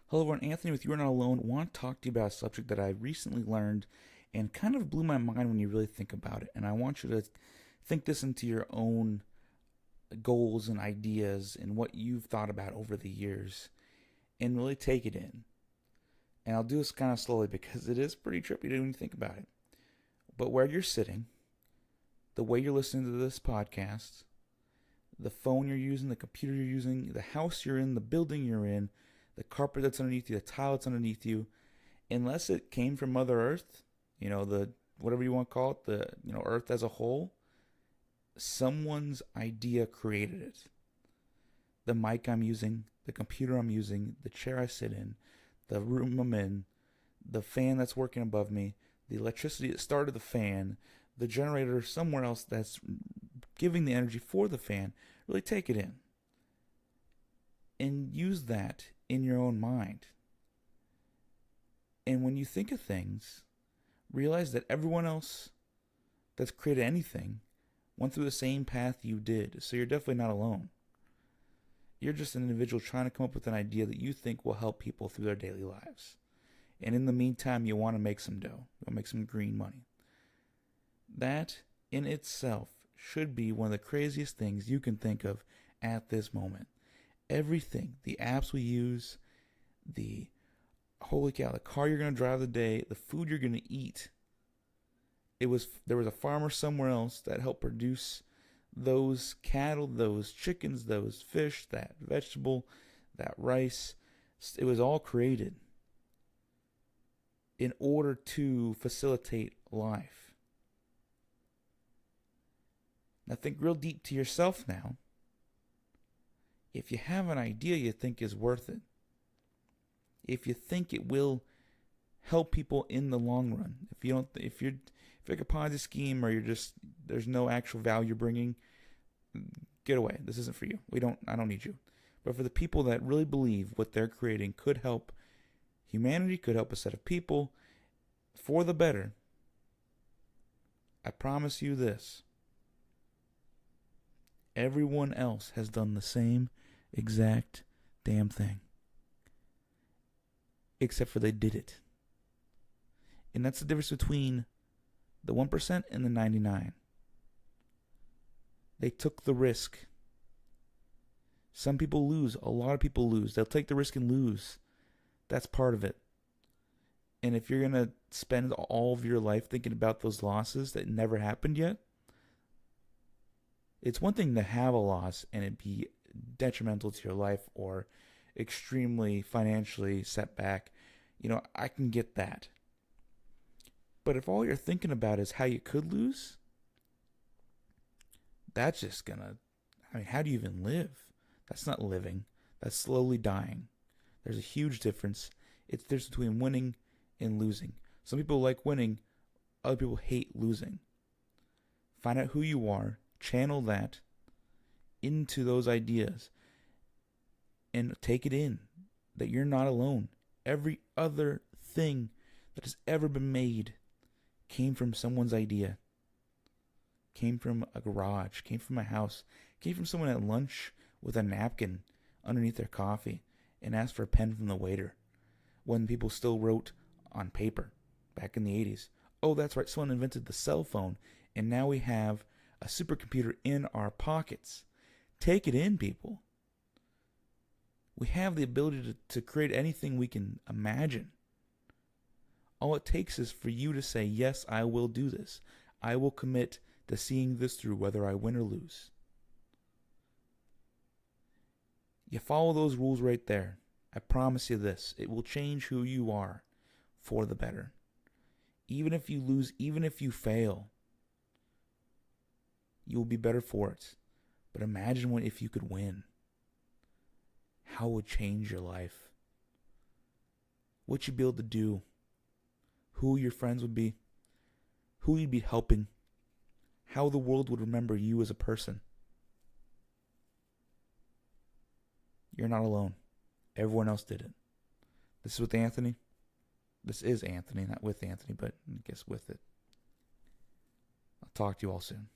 Hello, everyone. Anthony with You Are Not Alone. Want to talk to you about a subject that I recently learned and kind of blew my mind when you really think about it. And I want you to think this into your own goals and ideas and what you've thought about over the years and really take it in. And I'll do this kind of slowly because it is pretty trippy when you think about it. But where you're sitting, the way you're listening to this podcast, the phone you're using, the computer you're using, the house you're in, the building you're in, the carpet that's underneath you, the tile that's underneath you, unless it came from Mother Earth, the whatever you want to call it, the Earth as a whole, someone's idea created it. The mic I'm using, the computer I'm using, the chair I sit in, the room I'm in, the fan that's working above me, the electricity that started the fan, the generator somewhere else that's giving the energy for the fan. Really take it in and use that in your own mind. And when you think of things, realize that everyone else that's created anything went through the same path you did. So you're definitely not alone. You're just an individual trying to come up with an idea that you think will help people through their daily lives. And in the meantime, you want to make some dough. You want to make some green money. That in itself should be one of the craziest things you can think of at this moment. Everything, the apps we use, the holy cow, the car you're going to drive the day, the food you're going to eat. There was a farmer somewhere else that helped produce those cattle, those chickens, those fish, that vegetable, that rice. It was all created in order to facilitate life. Now think real deep to yourself now. If you have an idea you think is worth it, if you think it will help people in the long run, if you're like a Ponzi scheme or there's no actual value bringing, get away. This isn't for you. I don't need you. But for the people that really believe what they're creating could help humanity, could help a set of people for the better, I promise you this. Everyone else has done the same exact damn thing. Except for they did it. And that's the difference between the 1% and the 99%. They took the risk. Some people lose. A lot of people lose. They'll take the risk and lose. That's part of it. And if you're going to spend all of your life thinking about those losses that never happened yet, it's one thing to have a loss and it be detrimental to your life or extremely financially set back. I can get that. But if all you're thinking about is how you could lose, that's just how do you even live? That's not living. That's slowly dying. There's a huge difference. It's the difference between winning and losing. Some people like winning. Other people hate losing. Find out who you are. Channel that into those ideas. And take it in. That you're not alone. Every other thing that has ever been made came from someone's idea. Came from a garage. Came from a house. Came from someone at lunch with a napkin underneath their coffee and asked for a pen from the waiter when people still wrote on paper back in the 80s. Oh, that's right. Someone invented the cell phone and now we have a supercomputer in our pockets. Take it in, people. We have the ability to create anything we can imagine. All it takes is for you to say, yes, I will do this. I will commit to seeing this through whether I win or lose. You follow those rules right there. I promise you this. It will change who you are for the better. Even if you lose, even if you fail, you will be better for it. But imagine if you could win. How it would change your life. What you'd be able to do. Who your friends would be. Who you'd be helping. How the world would remember you as a person. You're not alone. Everyone else did it. This is with Anthony. This is Anthony, not with Anthony, but I guess with it. I'll talk to you all soon.